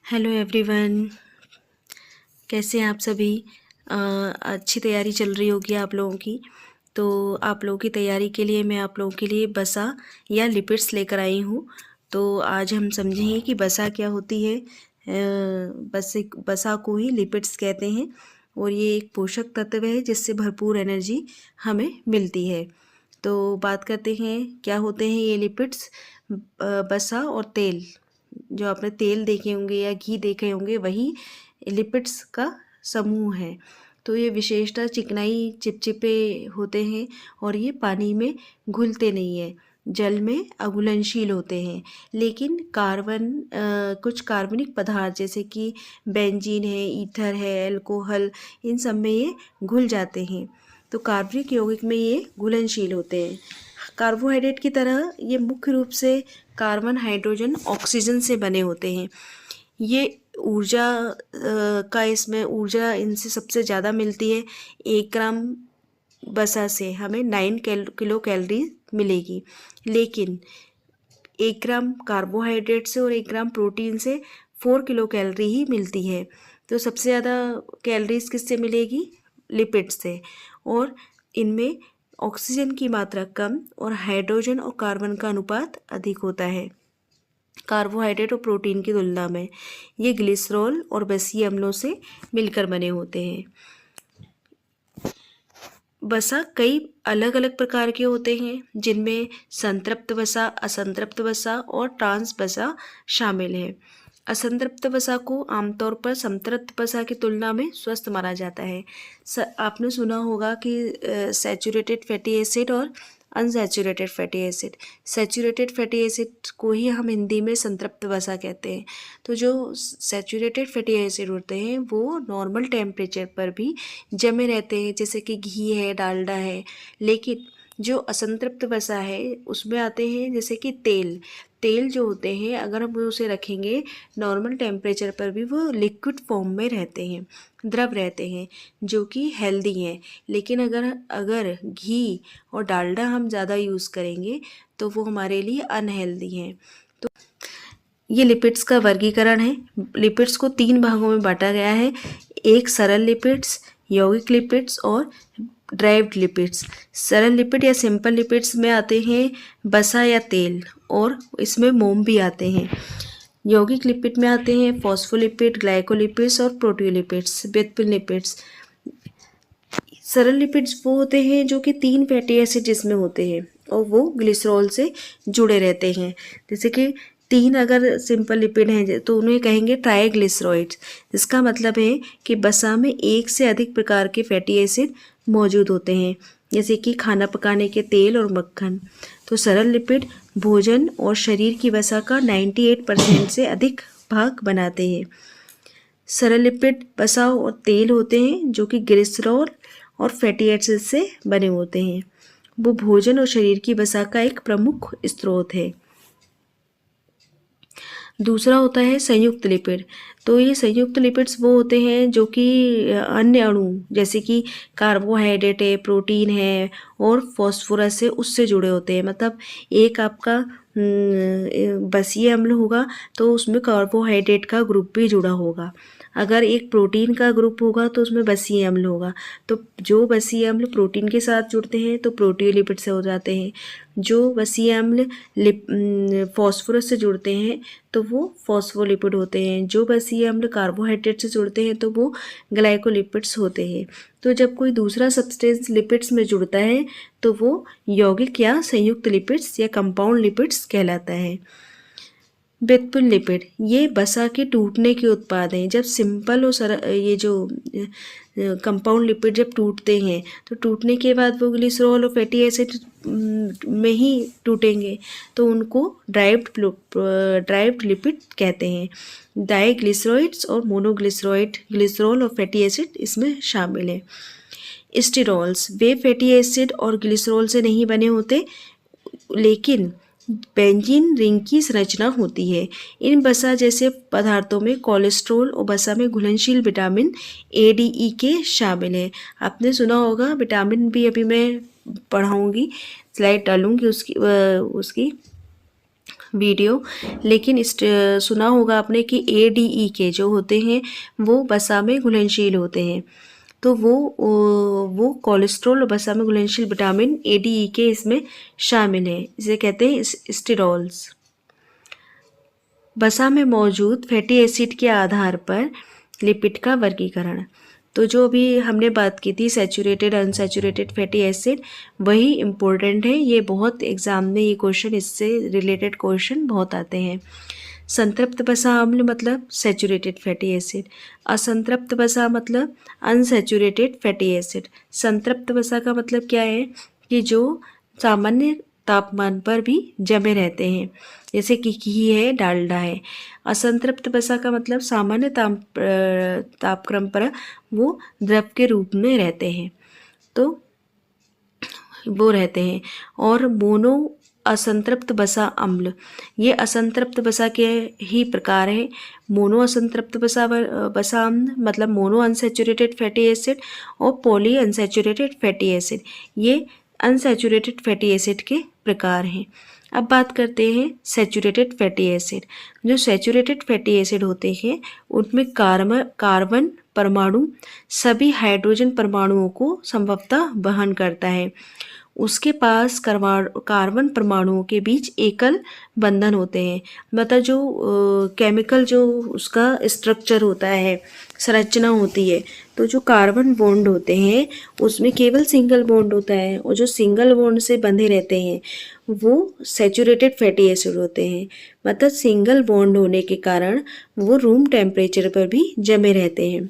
Hello everyone, कैसे हैं आप सभी। अच्छी तैयारी चल रही होगी आप लोगों की। तो आप लोगों की तैयारी के लिए मैं आप लोगों के लिए बसा या लिपिड्स लेकर आई हूँ। तो आज हम समझेंगे कि बसा क्या होती है। बसा को ही लिपिड्स कहते हैं और ये एक पोषक तत्व है जिससे भरपूर एनर्जी हमें मिलती है। तो बात करते हैं क्या होते हैं ये लिपिड्स। बसा और तेल, जो आपने तेल देखे होंगे या घी देखे होंगे, वही लिपिड्स का समूह है। तो ये विशेषता चिकनाई चिपचिपे होते हैं और ये पानी में घुलते नहीं हैं, जल में अघुलनशील होते हैं। लेकिन कुछ कार्बनिक पदार्थ जैसे कि बेंजीन है, ईथर है, अल्कोहल, इन सब में ये घुल जाते हैं। तो कार्बनिक यौगिक में ये घुलनशील होते हैं। कार्बोहाइड्रेट की तरह ये मुख्य रूप से कार्बन, हाइड्रोजन, ऑक्सीजन से बने होते हैं। ये ऊर्जा इसमें ऊर्जा इनसे सबसे ज़्यादा मिलती है। 1 ग्राम बसा से हमें 9 किलो कैलोरी मिलेगी, लेकिन 1 ग्राम कार्बोहाइड्रेट से और 1 ग्राम प्रोटीन से 4 किलो कैलोरी ही मिलती है। तो सबसे ज़्यादा कैलोरीज किससे मिलेगी? लिपिड से। और इनमें ऑक्सीजन की मात्रा कम और हाइड्रोजन और कार्बन का अनुपात अधिक होता है कार्बोहाइड्रेट और प्रोटीन की तुलना में। ये ग्लिसरॉल और बसीय अम्लों से मिलकर बने होते हैं। वसा कई अलग अलग प्रकार के होते हैं, जिनमें संतृप्त वसा, असंतृप्त वसा और ट्रांस वसा शामिल है। असंतृप्त वसा को आमतौर पर संतृप्त वसा की तुलना में स्वस्थ माना जाता है। आपने सुना होगा कि सैचुरेटेड फैटी एसिड और unsaturated fatty acid. Saturated fatty acid को ही हम हिंदी में संतृप्त वसा कहते हैं। तो जो सैचुरेटेड फैटी एसिड होते हैं वो नॉर्मल टेम्परेचर पर भी जमे रहते हैं, जैसे कि घी है, डालडा है। लेकिन जो असंतृप्त वसा है उसमें आते हैं जैसे कि तेल जो होते हैं, अगर हम उसे रखेंगे नॉर्मल टेम्परेचर पर भी वो लिक्विड फॉर्म में रहते हैं, द्रव रहते हैं, जो कि हेल्दी हैं। लेकिन अगर घी और डालडा हम ज़्यादा यूज़ करेंगे तो वो हमारे लिए अनहेल्दी हैं। तो ये लिपिड्स का वर्गीकरण है। लिपिड्स को 3 भागों में बांटा गया है। एक सरल लिपिड्स, यौगिक लिपिड्स और ड्राइव्ड लिपिड्स। सरल लिपिड या सिंपल लिपिड्स में आते हैं बसा या तेल, और इसमें मोम भी आते हैं। यौगिक लिपिड में आते हैं फॉस्फोलिपिड, ग्लाइकोलिपिड्स और प्रोटियोलिपिड्स, व्युत्पन्न लिपिड्स। सरल लिपिड्स वो होते हैं जो कि 3 फैटी एसिड जिसमें होते हैं और वो ग्लिसरॉल से जुड़े रहते हैं। जैसे कि 3 अगर सिंपल लिपिड हैं तो उन्हें कहेंगे ट्राइग्लिसराइड्स। इसका मतलब है कि बसा में 1 से अधिक प्रकार के फैटी एसिड मौजूद होते हैं, जैसे कि खाना पकाने के तेल और मक्खन। तो सरल लिपिड भोजन और शरीर की वसा का 98% से अधिक भाग बनाते हैं। सरल लिपिड वसा और तेल होते हैं जो कि ग्लिसरॉल और फैटी एसिड से बने होते हैं। वो भोजन और शरीर की वसा का एक प्रमुख स्रोत है। दूसरा होता है संयुक्त लिपिड। तो ये संयुक्त लिपिड्स वो होते हैं जो कि अन्य अणु जैसे कि कार्बोहाइड्रेट है, प्रोटीन है और फॉस्फोरस है, उससे जुड़े होते हैं। मतलब एक आपका बसीय अम्ल होगा तो उसमें कार्बोहाइड्रेट का ग्रुप भी जुड़ा होगा। अगर एक प्रोटीन का ग्रुप होगा तो उसमें बसीय अम्ल होगा। तो जो बसीय अम्ल प्रोटीन के साथ जुड़ते हैं तो प्रोटियोलिपिड से हो जाते हैं। जो बसीय अम्ल फॉस्फोरस से जुड़ते हैं तो वो फॉस्फोलिपिड होते हैं। जो बसीय अम्ल कार्बोहाइड्रेट से जुड़ते हैं तो वो ग्लाइकोलिपिड्स होते हैं। तो जब कोई दूसरा सब्सटेंस लिपिड्स में जुड़ता है तो वो यौगिक या संयुक्त लिपिड्स या कंपाउंड लिपिड्स कहलाता है। व्युत्पन्न लिपिड ये वसा के टूटने के उत्पाद हैं। जब सिंपल और ये जो कंपाउंड लिपिड जब टूटते हैं तो टूटने के बाद वो ग्लिसरॉल और फैटी एसिड में ही टूटेंगे, तो उनको ड्राइव्ड लिपिड कहते हैं। डाइग्लिसराइड्स और मोनोग्लिसराइड, ग्लिसरॉल और फैटी एसिड इसमें शामिल है। स्टेरॉल्स वे फैटी एसिड और ग्लिसरॉल से नहीं बने होते, लेकिन बेंजीन रिंग की संरचना होती है। इन वसा जैसे पदार्थों में कोलेस्ट्रॉल और वसा में घुलनशील विटामिन ए, डी, ई के शामिल है। आपने सुना होगा, विटामिन भी अभी मैं पढ़ाऊँगी, स्लाइड डालूँगी उसकी वीडियो, लेकिन सुना होगा आपने कि ADE के जो होते हैं वो वसा में घुलनशील होते हैं। तो वो कोलेस्ट्रॉल और वसा में घुलनशील विटामिन ADE के इसमें शामिल है, इसे कहते हैं स्टेरॉल्स। वसा में मौजूद फैटी एसिड के आधार पर लिपिड का वर्गीकरण। तो जो अभी हमने बात की थी सैचुरेटेड अनसैचुरेटेड फैटी एसिड, वही इम्पोर्टेंट है। ये बहुत एग्जाम में ये क्वेश्चन, इससे रिलेटेड क्वेश्चन बहुत आते हैं। संतृप्त वसा अम्ल मतलब सैचुरेटेड फैटी एसिड, असंतृप्त वसा मतलब अनसैचुरेटेड फैटी एसिड। संतृप्त वसा का मतलब क्या है कि जो सामान्य तापमान पर भी जमे रहते हैं, जैसे कि घी है, डालडा है। असंतृप्त वसा का मतलब सामान्य तापक्रम पर वो द्रव के रूप में रहते हैं, तो वो रहते हैं। और मोनो असंतृप्त वसा अम्ल, ये असंतृप्त वसा के ही प्रकार है। मोनो असंतृप्त वसा अम्ल मतलब मोनो अनसैचुरेटेड फैटी एसिड और पॉली अनसैचुरेटेड फैटी एसिड, ये अनसैचुरेटेड फैटी एसिड के प्रकार हैं। अब बात करते हैं सैचुरेटेड फैटी एसिड। जो सैचुरेटेड फैटी एसिड होते हैं उनमें कार्बन परमाणु सभी हाइड्रोजन परमाणुओं को संभवतः वहन करता है। उसके पास कार्बन परमाणुओं के बीच एकल बंधन होते हैं, मतलब जो केमिकल जो उसका स्ट्रक्चर होता है, संरचना होती है, तो जो कार्बन बॉन्ड होते हैं उसमें केवल सिंगल बॉन्ड होता है, और जो सिंगल बॉन्ड से बंधे रहते हैं वो सैचुरेटेड फैटी एसिड होते हैं। मतलब सिंगल बॉन्ड होने के कारण वो रूम टेम्परेचर पर भी जमे रहते हैं।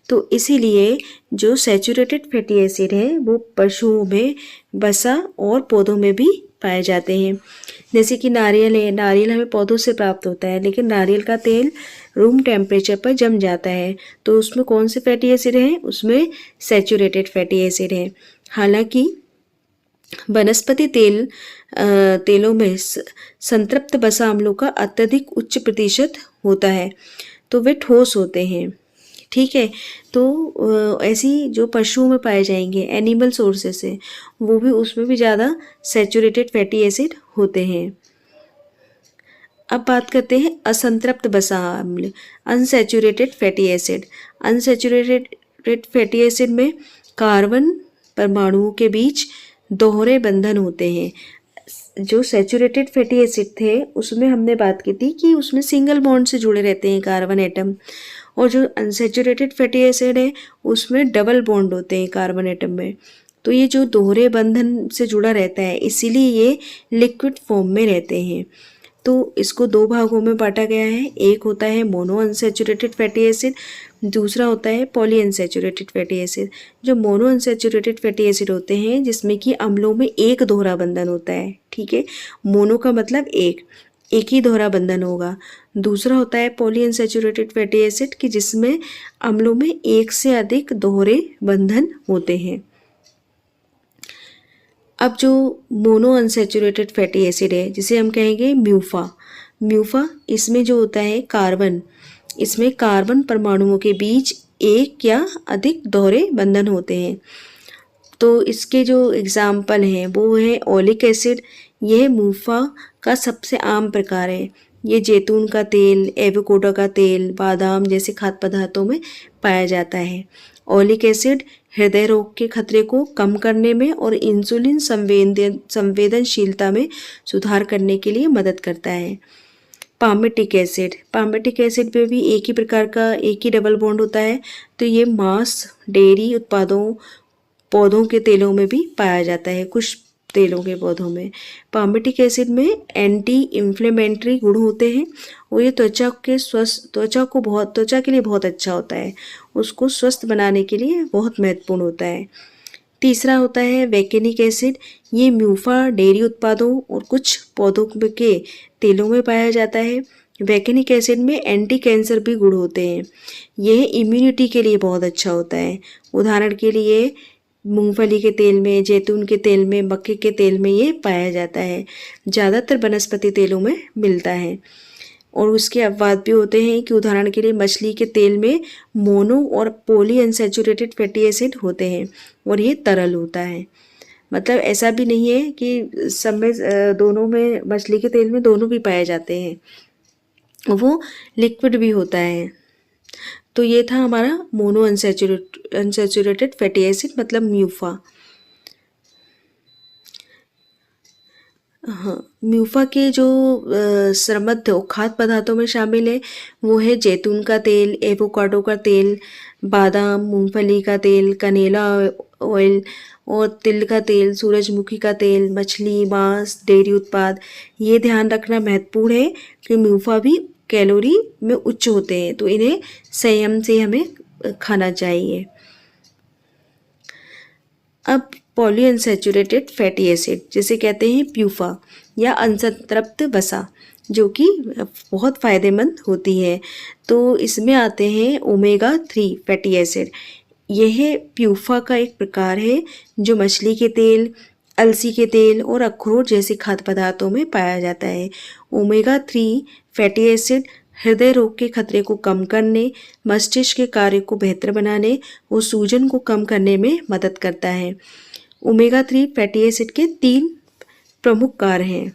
तो इसीलिए जो सैचुरेटेड फैटी एसिड है वो पशुओं में, वसा और पौधों में भी पाए जाते हैं। जैसे कि नारियल है, नारियल हमें पौधों से प्राप्त होता है, लेकिन नारियल का तेल रूम टेम्परेचर पर जम जाता है, तो उसमें कौन से फैटी एसिड हैं? उसमें सैचुरेटेड फैटी एसिड है। हालांकि वनस्पति तेलों में संतृप्त वसा अम्लों का अत्यधिक उच्च प्रतिशत होता है, तो वे ठोस होते हैं। ठीक है, तो ऐसी जो पशुओं में पाए जाएंगे एनिमल सोर्सेस से, वो भी उसमें भी ज़्यादा सैचुरेटेड फैटी एसिड होते हैं। अब बात करते हैं असंतृप्त वसा अम्ल, unsaturated fatty acid. Unsaturated fatty acid में कार्बन परमाणुओं के बीच दोहरे बंधन होते हैं। जो सैचुरेटेड फैटी एसिड थे उसमें हमने बात की थी कि उसमें सिंगल बॉन्ड से जुड़े रहते हैं कार्बन एटम, और जो अनसैचुरेटेड फैटी एसिड है उसमें डबल बॉन्ड होते हैं कार्बन एटम में। तो ये जो दोहरे बंधन से जुड़ा रहता है, इसीलिए ये लिक्विड फॉर्म में रहते हैं। तो इसको दो भागों में बांटा गया है, एक होता है मोनो अनसैचुरेटेड फैटी एसिड, दूसरा होता है पॉली अनसैचुरेटेड फैटी एसिड। जो मोनो अनसैचुरेटेड फैटी एसिड होते हैं जिसमें कि अम्लों में एक दोहरा बंधन होता है, ठीक है, मोनो का मतलब एक ही दोहरा बंधन होगा। दूसरा होता है पॉली अनसैचुरेटेड फैटी एसिड कि जिसमें अम्लों में एक से अधिक दोहरे बंधन होते हैं। अब जो मोनो अनसैचुरेटेड फैटी एसिड है जिसे हम कहेंगे म्यूफा, इसमें जो होता है कार्बन, इसमें कार्बन परमाणुओं के बीच एक या अधिक दोहरे बंधन होते हैं। तो इसके जो एग्जाम्पल हैं वो है ओलिक एसिड, यह म्यूफा का सबसे आम प्रकार है। ये जैतून का तेल, एवोकाडो का तेल, बादाम जैसे खाद्य पदार्थों में पाया जाता है। ओलिक एसिड हृदय रोग के खतरे को कम करने में और इंसुलिन संवेदनशीलता में सुधार करने के लिए मदद करता है। पामेटिक एसिड में भी एक ही प्रकार का एक ही डबल बॉन्ड होता है, तो ये मांस, डेयरी उत्पादों, पौधों के तेलों में भी पाया जाता है, कुछ तेलों के पौधों में। पामेटिक एसिड में एंटी इन्फ्लेमेटरी गुण होते हैं और ये त्वचा के लिए बहुत अच्छा होता है, उसको स्वस्थ बनाने के लिए बहुत महत्वपूर्ण होता है। तीसरा होता है वैकेनिक एसिड, ये म्यूफा, डेयरी उत्पादों और कुछ पौधों के तेलों में पाया जाता है। वैकेनिक एसिड में एंटी कैंसर भी गुण होते हैं, यह इम्यूनिटी के लिए बहुत अच्छा होता है। उदाहरण के लिए मूंगफली के तेल में, जैतून के तेल में, मक्के के तेल में ये पाया जाता है, ज़्यादातर वनस्पति तेलों में मिलता है। और उसके अपवाद भी होते हैं कि उदाहरण के लिए मछली के तेल में मोनो और पॉली अनसैचुरेटेड फैटी एसिड होते हैं और ये तरल होता है। मतलब ऐसा भी नहीं है कि सब में दोनों में, मछली के तेल में दोनों भी पाए जाते हैं, वो लिक्विड भी होता है। तो ये था हमारा मोनो अनसैचुरेटेड फैटी एसिड मतलब म्यूफा। हाँ, म्यूफा के जो समृद्ध खाद्य पदार्थों में शामिल है वो है जैतून का तेल, एवोकाडो का तेल, बादाम, मूंगफली का तेल, कनेला ऑयल और तिल का तेल, सूरजमुखी का तेल, मछली, मांस, डेयरी उत्पाद। ये ध्यान रखना महत्वपूर्ण है कि म्यूफा भी कैलोरी में उच्च होते हैं, तो इन्हें संयम से हमें खाना चाहिए। अब पॉलीअनसैचुरेटेड फैटी एसिड जिसे कहते हैं प्यूफा या अनसंतृप्त वसा, जो कि बहुत फ़ायदेमंद होती है। तो इसमें आते हैं ओमेगा 3 फैटी एसिड। यह प्यूफा का एक प्रकार है जो मछली के तेल, अलसी के तेल और अखरोट जैसे खाद्य पदार्थों में पाया जाता है। ओमेगा 3 फैटी एसिड हृदय रोग के खतरे को कम करने, मस्तिष्क के कार्य को बेहतर बनाने और सूजन को कम करने में मदद करता है। ओमेगा 3 फैटी एसिड के 3 प्रमुख कार्य हैं।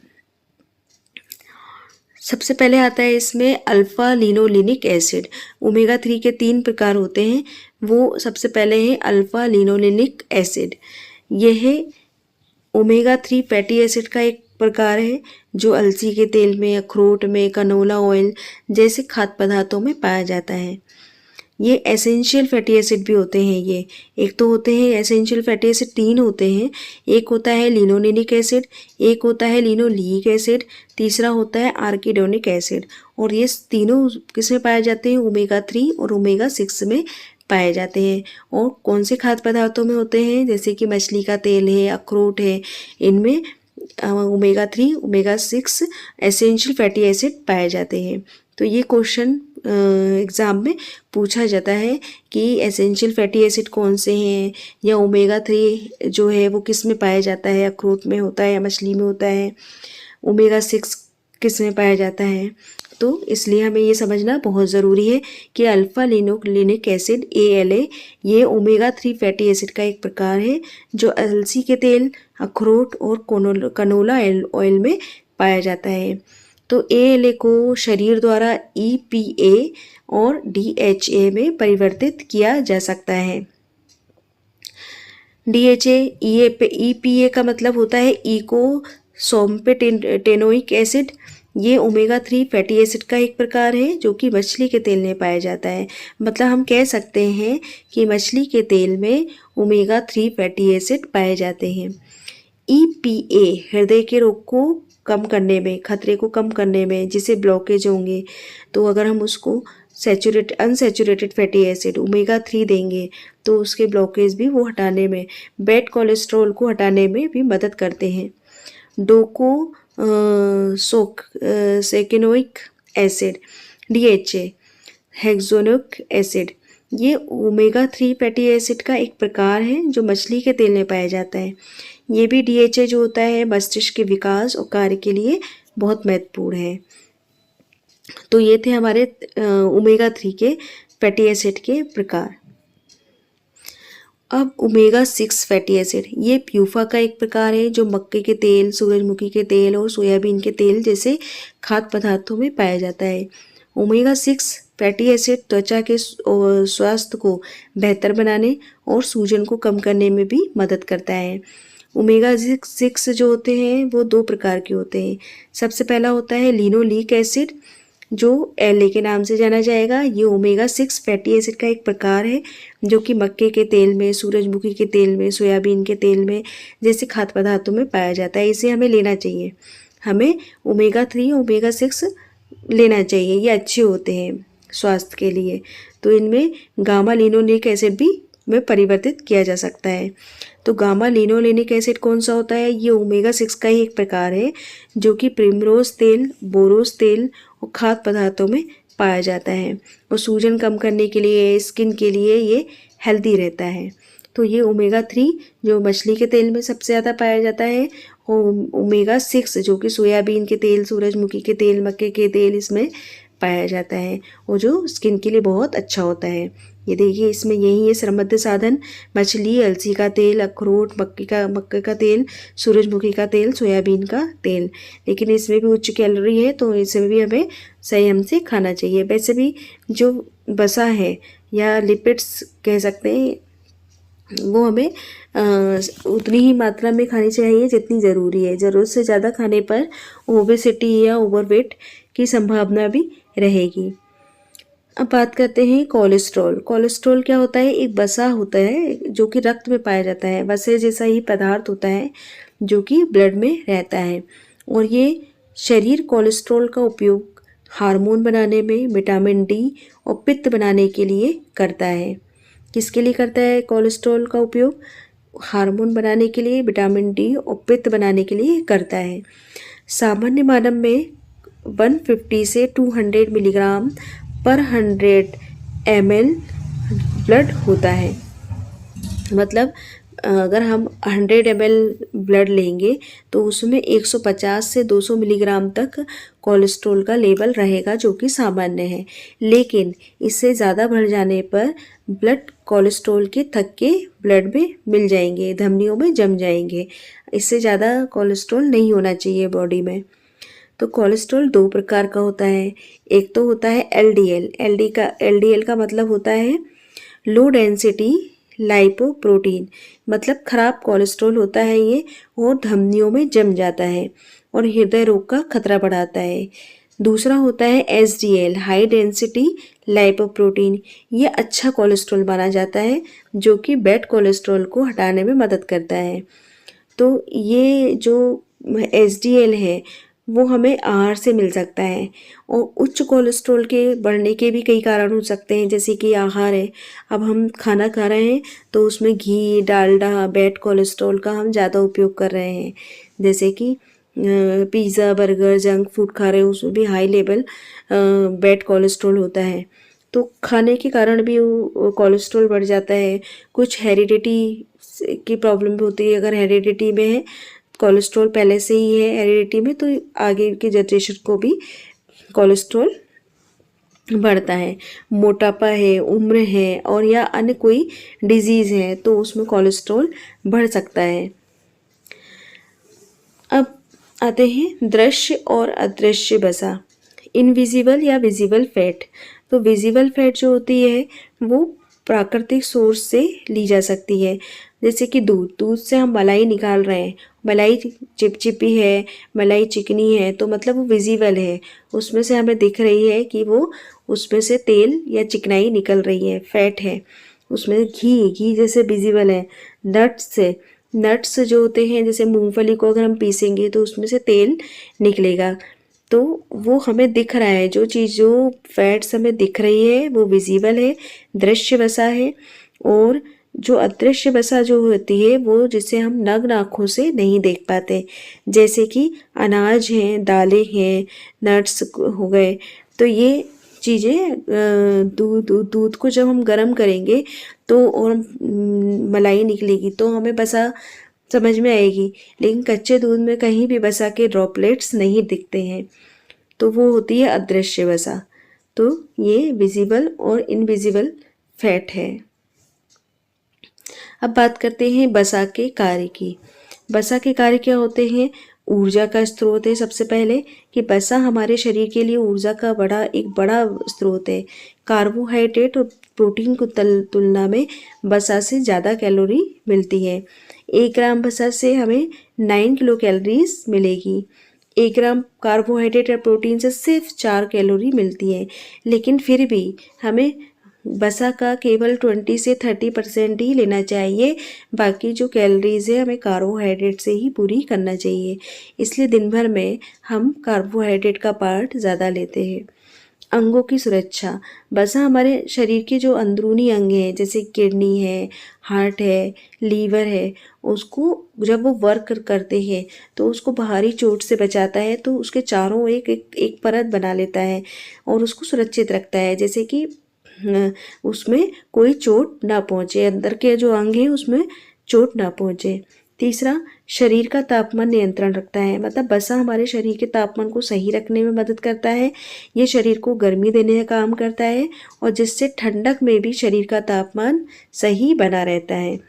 सबसे पहले आता है इसमें अल्फा लिनोलेनिक एसिड। ओमेगा 3 के 3 प्रकार होते हैं, वो सबसे पहले है अल्फा लिनोलेनिक एसिड। यह ओमेगा 3 फैटी एसिड का एक प्रकार है जो अलसी के तेल में, अखरोट में, कनोला ऑयल जैसे खाद्य पदार्थों में पाया जाता है। ये एसेंशियल फैटी एसिड भी होते हैं। ये एक तो होते हैं एसेंशियल फैटी एसिड, 3 होते हैं। एक होता है लिनोलेनिक एसिड, एक होता है लिनोलीक एसिड, तीसरा होता है आर्किडोनिक एसिड। और ये तीनों किस में पाए जाते हैं? ओमेगा 3 और ओमेगा 6 में पाए जाते हैं। और कौन से खाद्य पदार्थों में होते हैं? जैसे कि मछली का तेल है, अखरोट है, इनमें omega 3, omega 6 essential fatty acid पाए जाते हैं। तो ये क्वेश्चन एग्ज़ाम में पूछा जाता है कि एसेंशियल फैटी एसिड कौन से हैं, या ओमेगा 3 जो है वो किस में पाया जाता है, अखरोट में होता है या मछली में होता है, ओमेगा 6 किस में पाया जाता है। तो इसलिए हमें ये समझना बहुत ज़रूरी है कि अल्फा लिनोलेनिक एसिड ALA ये ओमेगा 3 फैटी एसिड का एक प्रकार है जो अलसी के तेल, अखरोट और कनोला ऑयल में पाया जाता है। तो ALA को शरीर द्वारा EPA और DHA में परिवर्तित किया जा सकता है। DHA EPA का मतलब होता है ईकोसोम्पेटेनोइक एसिड। ये ओमेगा 3 फैटी एसिड का एक प्रकार है जो कि मछली के तेल में पाया जाता है। मतलब हम कह सकते हैं कि मछली के तेल में ओमेगा 3 फैटी एसिड पाए जाते हैं। EPA हृदय के रोग को कम करने में, खतरे को कम करने में, जिसे ब्लॉकेज होंगे, तो अगर हम उसको अनसैचुरेटेड फैटी एसिड ओमेगा 3 देंगे तो उसके ब्लॉकेज भी वो हटाने में, बैड कोलेस्ट्रॉल को हटाने में भी मदद करते हैं। सेकेनोइक एसिड DHA हेक्सोनिक एसिड ये ओमेगा 3 फैटी एसिड का एक प्रकार है जो मछली के तेल में पाया जाता है। ये भी DHA जो होता है मस्तिष्क के विकास और कार्य के लिए बहुत महत्वपूर्ण है। तो ये थे हमारे ओमेगा 3 के फैटी एसिड के प्रकार। अब ओमेगा 6 फैटी एसिड ये प्यूफा का एक प्रकार है जो मक्के के तेल, सूरजमुखी के तेल और सोयाबीन के तेल जैसे खाद्य पदार्थों में पाया जाता है। ओमेगा 6 फैटी एसिड त्वचा के स्वास्थ्य को बेहतर बनाने और सूजन को कम करने में भी मदद करता है। ओमेगा 6 जो होते हैं वो 2 प्रकार के होते हैं। सबसे पहला होता है लिनोलीक एसिड जो LA के नाम से जाना जाएगा। ये ओमेगा 6 फैटी एसिड का एक प्रकार है जो कि मक्के के तेल में, सूरजमुखी के तेल में, सोयाबीन के तेल में जैसे खाद्य पदार्थों में पाया जाता है। इसे हमें लेना चाहिए। हमें ओमेगा 3, ओमेगा 6 लेना चाहिए, ये अच्छे होते हैं स्वास्थ्य के लिए। तो इनमें गामा लिनोलिक एसिड भी में परिवर्तित किया जा सकता है। तो गामा लिनोलेनिक एसिड कौन सा होता है? ये ओमेगा 6 का ही एक प्रकार है जो कि प्रिमरोज तेल, बोरोस तेल और खाद्य पदार्थों में पाया जाता है और सूजन कम करने के लिए, स्किन के लिए ये हेल्दी रहता है। तो ये ओमेगा 3 जो मछली के तेल में सबसे ज़्यादा पाया जाता है, और ओमेगा 6 जो कि सोयाबीन के तेल, सूरजमुखी के तेल, मक्के के तेल इसमें पाया जाता है और जो स्किन के लिए बहुत अच्छा होता है। ये देखिए इसमें यही है श्रमबद्ध साधन, मछली, अलसी का तेल, अखरोट, मक्के का तेल, सूरजमुखी का तेल, सोयाबीन का तेल। लेकिन इसमें भी उच्च कैलोरी है तो इसमें भी हमें संयम से खाना चाहिए। वैसे भी जो वसा है या लिपिड्स कह सकते हैं, वो हमें उतनी ही मात्रा में खानी चाहिए जितनी ज़रूरी है। ज़रूरत से ज़्यादा खाने पर ओबेसिटी या ओवरवेट की संभावना भी रहेगी। अब बात करते हैं कोलेस्ट्रॉल। कोलेस्ट्रॉल क्या होता है? एक वसा होता है जो कि रक्त में पाया जाता है। वसे जैसा ही पदार्थ होता है जो कि ब्लड में रहता है, और ये शरीर कोलेस्ट्रॉल का उपयोग हार्मोन बनाने में, विटामिन डी और पित्त बनाने के लिए करता है। किसके लिए करता है कोलेस्ट्रॉल का उपयोग? हार्मोन बनाने के लिए, विटामिन डी और पित्त बनाने के लिए करता है। सामान्य मानव में 150 से 200 मिलीग्राम पर 100 ml ब्लड होता है। मतलब अगर हम 100 ml ब्लड लेंगे तो उसमें 150 से 200 मिलीग्राम तक कोलेस्ट्रॉल का लेवल रहेगा, जो कि सामान्य है। लेकिन इससे ज़्यादा बढ़ जाने पर ब्लड कोलेस्ट्रॉल के थक्के ब्लड में मिल जाएंगे, धमनियों में जम जाएंगे। इससे ज़्यादा कोलेस्ट्रॉल नहीं होना चाहिए बॉडी में। तो कोलेस्ट्रॉल दो प्रकार का होता है। एक तो होता है एलडीएल। एलडीएल का मतलब होता है लो डेंसिटी लाइपोप्रोटीन, मतलब खराब कोलेस्ट्रॉल होता है ये, और धमनियों में जम जाता है और हृदय रोग का खतरा बढ़ाता है। दूसरा होता है एसडीएल, हाई डेंसिटी लाइपोप्रोटीन। ये अच्छा कोलेस्ट्रॉल माना जाता है जो कि बैड कोलेस्ट्रॉल को हटाने में मदद करता है। तो ये जो एसडीएल है वो हमें आहार से मिल सकता है। और उच्च कोलेस्ट्रॉल के बढ़ने के भी कई कारण हो सकते हैं, जैसे कि आहार है। अब हम खाना खा रहे हैं तो उसमें घी, डालडा, बैड कोलेस्ट्रॉल का हम ज़्यादा उपयोग कर रहे हैं। जैसे कि पिज़्ज़ा, बर्गर, जंक फूड खा रहे हैं, उसमें भी हाई लेवल बैड कोलेस्ट्रॉल होता है। तो खाने के कारण भी कोलेस्ट्रॉल बढ़ जाता है। कुछ हेरिडिटी की प्रॉब्लम भी होती है। अगर हेरिडिटी में है, कोलेस्ट्रॉल पहले से ही है हेरिडिटी में, तो आगे की जनरेशन को भी कोलेस्ट्रॉल बढ़ता है। मोटापा है, उम्र है, और या अन्य कोई डिजीज़ है तो उसमें कोलेस्ट्रॉल बढ़ सकता है। अब आते हैं दृश्य और अदृश्य वसा, इनविजिबल या विजिबल फैट। तो विजिबल फैट जो होती है वो प्राकृतिक सोर्स से ली जा सकती है। जैसे कि दूध से हम मलाई निकाल रहे हैं, मलाई चिपचिपी है, मलाई चिकनी है, तो मतलब वो विजिबल है, उसमें से हमें दिख रही है कि वो उसमें से तेल या चिकनाई निकल रही है, फैट है। उसमें घी जैसे विजिबल है। नट्स जो होते हैं, जैसे मूंगफली को अगर हम पीसेंगे तो उसमें से तेल निकलेगा, तो वो हमें दिख रहा है। जो चीज़, जो फैट्स हमें दिख रही है वो विजिबल है, दृश्य वसा है। और जो अदृश्य वसा जो होती है वो जिसे हम नग्न आँखों से नहीं देख पाते, जैसे कि अनाज हैं, दालें हैं, नट्स हो गए। तो ये चीज़ें दूध को जब हम गर्म करेंगे तो और मलाई निकलेगी तो हमें वसा समझ में आएगी। लेकिन कच्चे दूध में कहीं भी वसा के ड्रॉपलेट्स नहीं दिखते हैं, तो वो होती है अदृश्य वसा। तो ये विजिबल और इनविजिबल फैट है। अब बात करते हैं वसा के कार्य की। वसा के कार्य क्या होते हैं? ऊर्जा का स्रोत है। सबसे पहले कि वसा हमारे शरीर के लिए ऊर्जा का एक बड़ा स्रोत है। कार्बोहाइड्रेट और प्रोटीन को तुलना में वसा से ज़्यादा कैलोरी मिलती है। 1 ग्राम वसा से हमें 9 किलो कैलोरीज मिलेगी। 1 ग्राम कार्बोहाइड्रेट या प्रोटीन से सिर्फ 4 कैलोरी मिलती है। लेकिन फिर भी हमें वसा का केवल 20 से 30% ही लेना चाहिए। बाकी जो कैलोरीज है हमें कार्बोहाइड्रेट से ही पूरी करना चाहिए। इसलिए दिन भर में हम कार्बोहाइड्रेट का पार्ट ज़्यादा लेते हैं। अंगों की सुरक्षा। वसा हमारे शरीर के जो अंदरूनी अंग हैं, जैसे किडनी है, हार्ट है, लीवर है, उसको जब वो वर्क करते हैं तो उसको बाहरी चोट से बचाता है। तो उसके चारों एक परत बना लेता है और उसको सुरक्षित रखता है, जैसे कि उसमें कोई चोट ना पहुँचे, अंदर के जो अंग हैं उसमें चोट ना पहुँचे। तीसरा, शरीर का तापमान नियंत्रण रखता है, मतलब वसा हमारे शरीर के तापमान को सही रखने में मदद करता है। ये शरीर को गर्मी देने का काम करता है और जिससे ठंडक में भी शरीर का तापमान सही बना रहता है।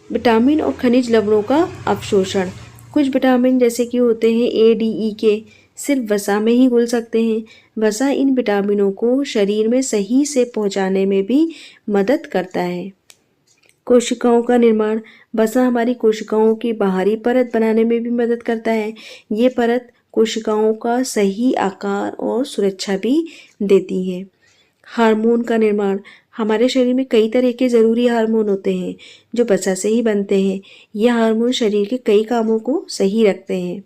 विटामिन और खनिज लवणों का अवशोषण। कुछ विटामिन जैसे कि होते हैं ए, डी, ई के सिर्फ वसा में ही घुल सकते हैं। वसा इन विटामिनों को शरीर में सही से पहुंचाने में भी मदद करता है। कोशिकाओं का निर्माण। वसा हमारी कोशिकाओं की बाहरी परत बनाने में भी मदद करता है। ये परत कोशिकाओं का सही आकार और सुरक्षा भी देती है। हार्मोन का निर्माण। हमारे शरीर में कई तरह के ज़रूरी हार्मोन होते हैं जो वसा से ही बनते हैं। यह हार्मोन शरीर के कई कामों को सही रखते हैं।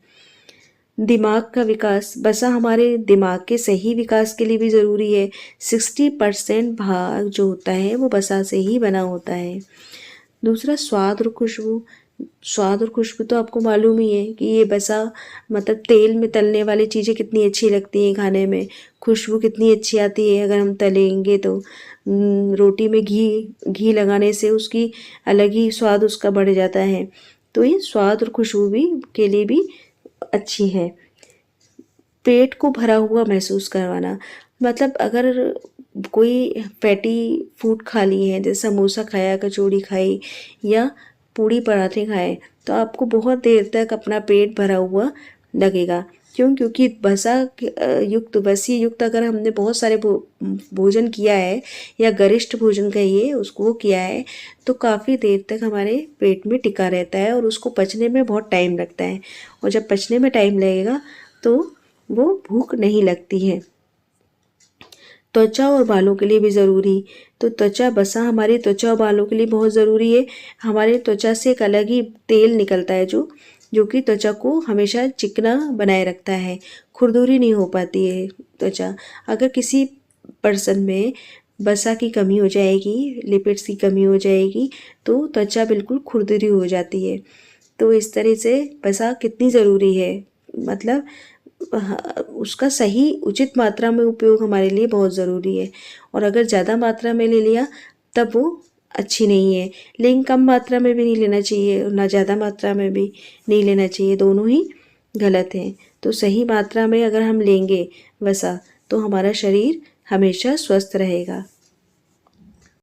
दिमाग का विकास। वसा हमारे दिमाग के सही विकास के लिए भी ज़रूरी है। 60% भाग जो होता है वो वसा से ही बना होता है। दूसरा, स्वाद और खुशबू। स्वाद और खुशबू तो आपको मालूम ही है कि ये वसा, मतलब तेल में तलने वाली चीज़ें कितनी अच्छी लगती हैं खाने में, खुशबू कितनी अच्छी आती है अगर हम तलेंगे तो। रोटी में घी लगाने से उसकी अलग ही स्वाद उसका बढ़ जाता है। तो ये स्वाद और खुशबू भी के लिए भी अच्छी है। पेट को भरा हुआ महसूस करवाना, मतलब अगर कोई फैटी फूड खा ली है, जैसे समोसा खाया, कचौड़ी खाई या पूड़ी पराठे खाए, तो आपको बहुत देर तक अपना पेट भरा हुआ लगेगा। क्यों? क्योंकि वसी युक्त अगर हमने बहुत सारे भोजन किया है या गरिष्ठ भोजन कहिए उसको किया है, तो काफ़ी देर तक हमारे पेट में टिका रहता है और उसको पचने में बहुत टाइम लगता है। और जब पचने में टाइम लगेगा तो वो भूख नहीं लगती है। त्वचा और बालों के लिए भी ज़रूरी। तो वसा हमारी त्वचा और बालों के लिए बहुत ज़रूरी है। हमारे त्वचा से एक अलग ही तेल निकलता है जो कि त्वचा को हमेशा चिकना बनाए रखता है, खुरदुरी नहीं हो पाती है त्वचा। अगर किसी पर्सन में वसा की कमी हो जाएगी, लिपिड्स की कमी हो जाएगी, तो त्वचा बिल्कुल खुरदुरी हो जाती है। तो इस तरह से वसा कितनी ज़रूरी है, मतलब उसका सही उचित मात्रा में उपयोग हमारे लिए बहुत ज़रूरी है। और अगर ज़्यादा मात्रा में ले लिया तब वो अच्छी नहीं है, लेकिन कम मात्रा में भी नहीं लेना चाहिए और ना ज़्यादा मात्रा में भी नहीं लेना चाहिए, दोनों ही गलत हैं। तो सही मात्रा में अगर हम लेंगे वसा तो हमारा शरीर हमेशा स्वस्थ रहेगा।